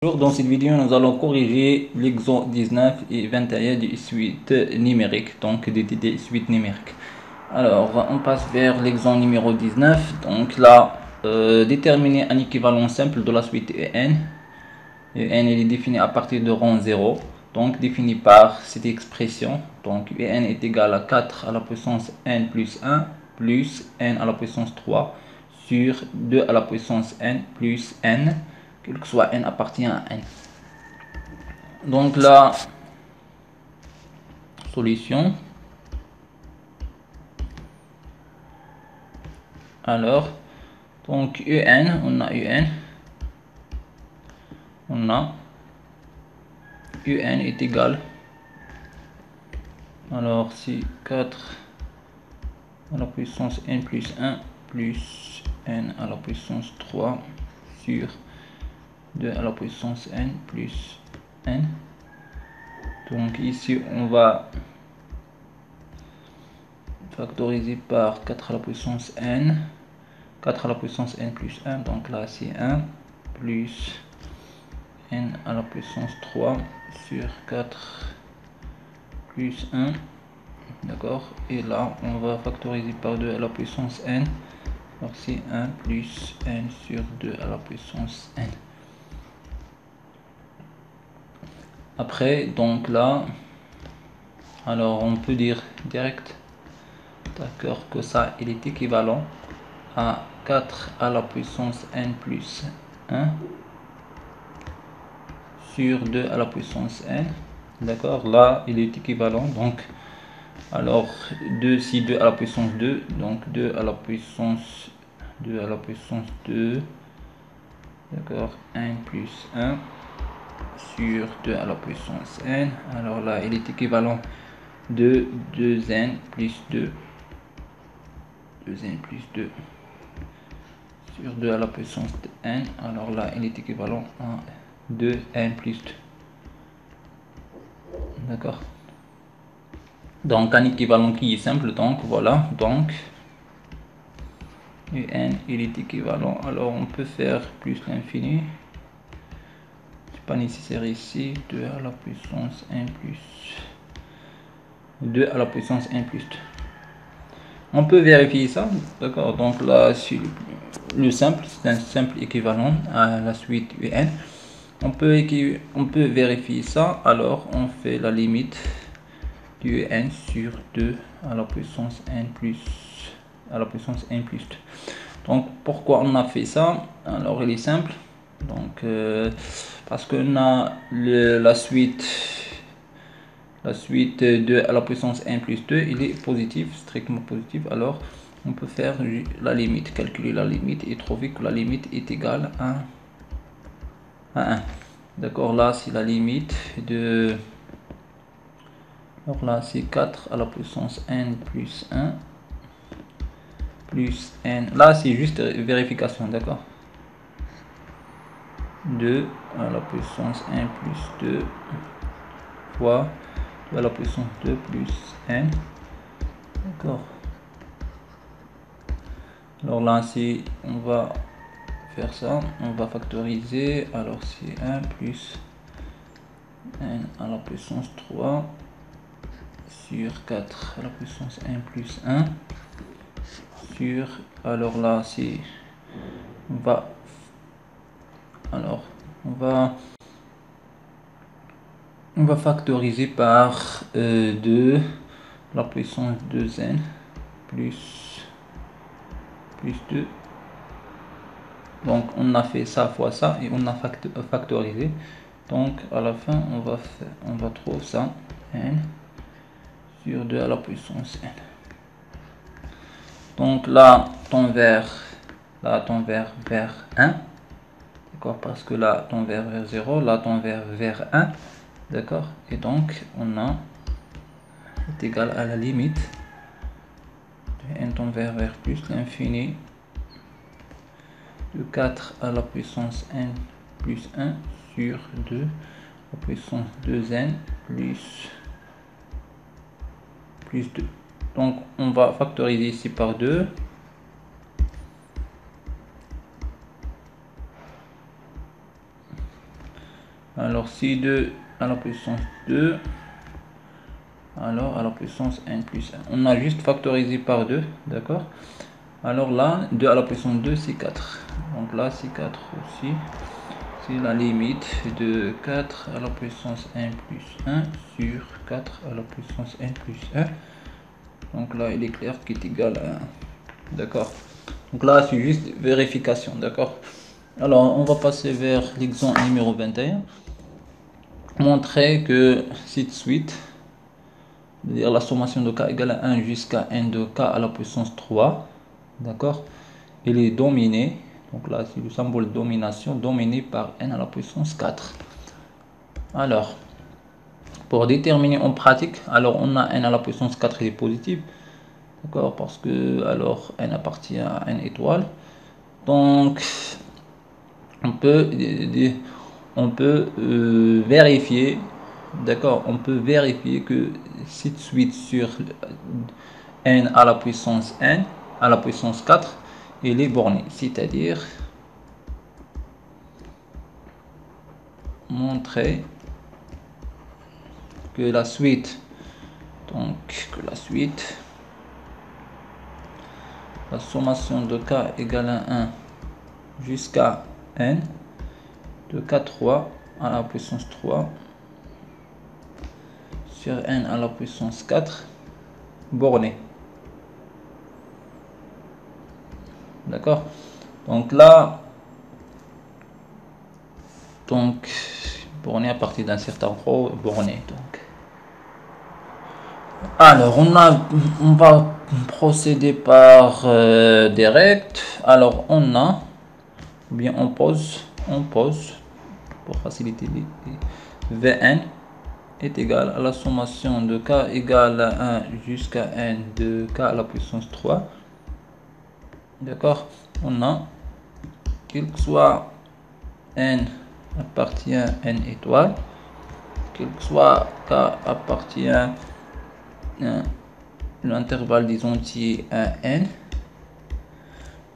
Dans cette vidéo, nous allons corriger l'exemple 19 et 21 des suites numériques, donc des suites numériques. Alors, on passe vers l'exemple numéro 19. Donc là, déterminer un équivalent simple de la suite en. En est défini à partir de rang 0, donc défini par cette expression. Donc en est égal à 4 à la puissance n plus 1 plus n à la puissance 3 sur 2 à la puissance n plus n, quel que soit n appartient à n. Donc la solution, alors, donc un, on a un est égal, alors c'est 4 à la puissance n plus 1 plus n à la puissance 3 sur 2 à la puissance n plus n. Donc ici on va factoriser par 4 à la puissance n, 4 à la puissance n plus 1, donc là c'est 1 plus n à la puissance 3 sur 4 plus 1, d'accord, et là on va factoriser par 2 à la puissance n, alors c'est 1 plus n sur 2 à la puissance n. Après, donc là, alors on peut dire direct, d'accord, que ça il est équivalent à 4 à la puissance n plus 1 sur 2 à la puissance n, d'accord, là il est équivalent, donc alors 2 si 2 à la puissance 2, donc 2 à la puissance 2, d'accord, 1 plus 1 sur 2 à la puissance n, alors là il est équivalent de 2n plus 2, 2n plus 2 sur 2 à la puissance de n, alors là il est équivalent à 2n plus 2, d'accord, donc un équivalent qui est simple, donc voilà, donc un il est équivalent, alors on peut faire plus l'infini, c'est pas nécessaire ici, 2 à la puissance n plus 2 à la puissance n plus 2. On peut vérifier ça, d'accord, donc là c'est le simple, c'est un simple équivalent à la suite un. On peut vérifier ça, alors on fait la limite du n sur 2 à la puissance n plus 2. Donc pourquoi on a fait ça? Alors il est simple, donc parce qu'on a la suite 2 à la puissance n plus 2, il est positif, strictement positif, alors on peut faire la limite, calculer la limite et trouver que la limite est égale à 1. D'accord, là c'est la limite de, alors là c'est 4 à la puissance n plus 1 plus n, là c'est juste vérification, d'accord, 2 à la puissance n plus 2 fois 2 à la puissance 2 plus n, d'accord. Alors là si on va faire ça, on va factoriser, alors c'est 1 plus n à la puissance 3 sur 4 à la puissance n plus 1 sur, alors là c'est, on va factoriser par 2 la puissance 2n plus 2. Donc on a fait ça fois ça et on a factorisé. Donc à la fin on va trouver ça n sur 2 à la puissance n. Donc là ton vers vers 1, d'accord, parce que là ton vers 0, là ton vers 1, d'accord, et donc on a est égal à la limite de n ton vers plus l'infini de 4 à la puissance n plus 1 sur 2 à la puissance 2n plus 2. Donc on va factoriser ici par 2. Alors si 2 à la puissance 2, alors à la puissance n plus 1. On a juste factorisé par 2, d'accord. Alors là, 2 à la puissance 2, c'est 4. Donc là, c'est 4 aussi. C'est la limite de 4 à la puissance n plus 1 sur 4 à la puissance n plus 1. Donc là, il est clair qu'il est égal à 1. D'accord. Donc là, c'est juste vérification, d'accord. Alors, on va passer vers l'exemple numéro 21. Montrer que cette suite, c'est-à-dire la sommation de k égale à 1 jusqu'à n de k à la puissance 3, d'accord, il est dominé, donc là c'est le symbole domination, dominé par n à la puissance 4. Alors, pour déterminer en pratique, alors on a n à la puissance 4 est positif, d'accord, parce que alors n appartient à n étoile. Donc, on peut vérifier, d'accord, on peut vérifier que cette suite sur n à la puissance n à la puissance 4, il est borné, c'est-à-dire montrer que la suite, la sommation de k égale à 1 jusqu'à n de k3 à la puissance 3 sur n à la puissance 4 borné. D'accord. Donc là, borné à partir d'un certain rho borné. Donc, alors on va procéder par direct. Alors on pose pour faciliter Vn est égal à la sommation de k égale à 1 jusqu'à n de k à la puissance 3. D'accord. On a, quel que soit n appartient à n étoile, quel que soit k appartient à l'intervalle des entiers à n,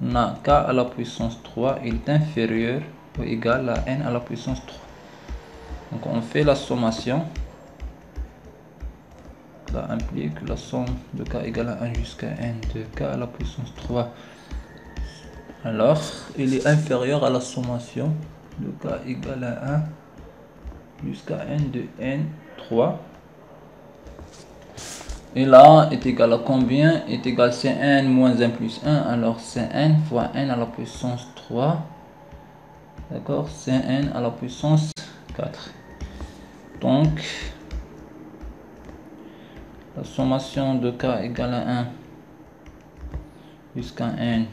on a k à la puissance 3 est inférieur ou égal à n à la puissance 3. Donc on fait la sommation. Cela implique la somme de k égale à 1 jusqu'à n de k à la puissance 3. Alors, il est inférieur à la sommation de k égale à 1 jusqu'à n de n3. Et là, est égal à combien? Est égal à Cn moins 1 plus 1. Alors, Cn fois n à la puissance 3. D'accord? Cn à la puissance 4. Donc, la sommation de k égale à 1 jusqu'à n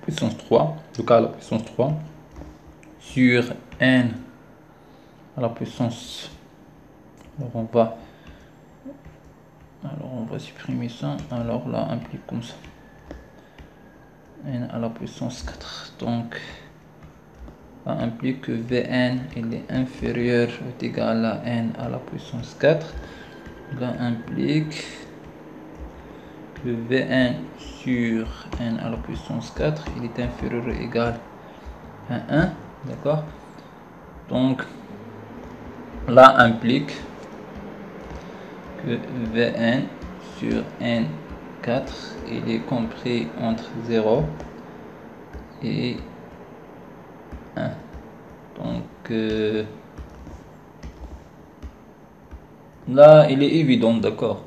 puissance 3, de k à la puissance 3, sur n à la puissance, alors on va supprimer ça, alors là implique comme ça, n à la puissance 4, donc ça implique que Vn il est inférieur ou égal à n à la puissance 4, là implique que Vn sur n à la puissance 4 il est inférieur ou égal à 1, d'accord. Donc là implique que Vn sur n4 il est compris entre 0 et 1. Donc là il est évident, d'accord.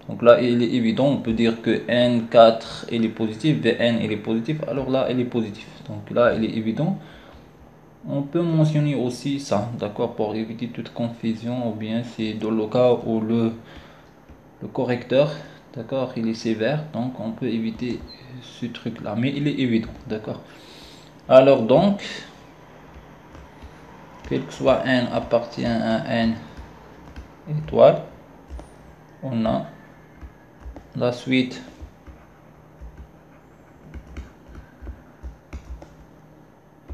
Donc là il est évident, on peut dire que n4 il est positif, Vn il est positif, alors là il est positif. Donc là il est évident. On peut mentionner aussi ça, d'accord, pour éviter toute confusion, ou bien c'est dans le cas où le correcteur, d'accord, il est sévère, donc on peut éviter ce truc là, mais il est évident, d'accord. Alors donc, quel que soit n appartient à n étoile, on a la suite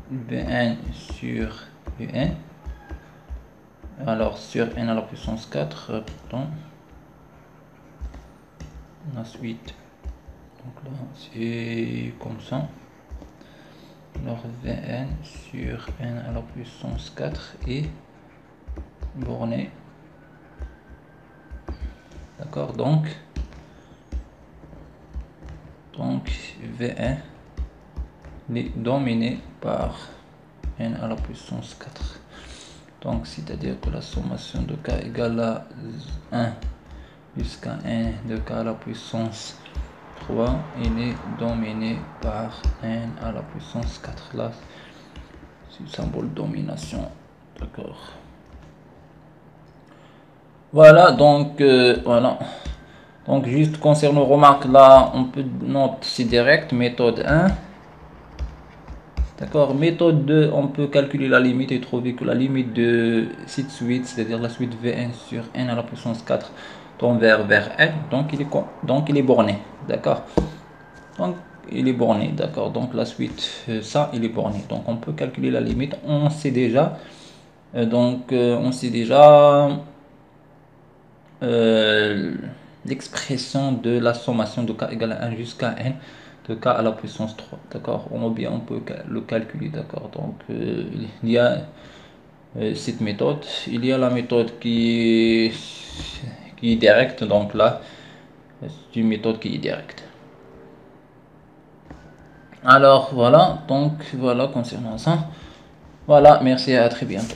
Vn sur Vn, alors sur n à la puissance 4, pardon, la suite, donc là c'est comme ça, Alors Vn sur n à la puissance 4 est borné. D'accord, donc Vn est dominé par n à la puissance 4. Donc c'est-à-dire que la sommation de k égale à 1 jusqu'à n de k à la puissance 3, il est dominé par n à la puissance 4. Là, c'est le symbole domination. D'accord. Voilà, donc voilà. Donc juste concernant remarque là, on peut noter c'est direct, méthode 1. D'accord, méthode 2, on peut calculer la limite et trouver que la limite de cette suite, c'est-à-dire la suite Vn sur n à la puissance 4, tend vers n, donc il est borné, d'accord. Donc il est borné, d'accord. Donc la suite, ça, il est borné. Donc on peut calculer la limite, on sait déjà. On sait déjà l'expression de la sommation de k égale à 1 jusqu'à n de k à la puissance 3, d'accord. Ou bien on peut le calculer, d'accord. Donc il y a cette méthode, il y a la méthode qui est directe, donc là c'est une méthode qui est directe. Alors voilà, donc voilà concernant ça. Voilà, merci, à très bientôt.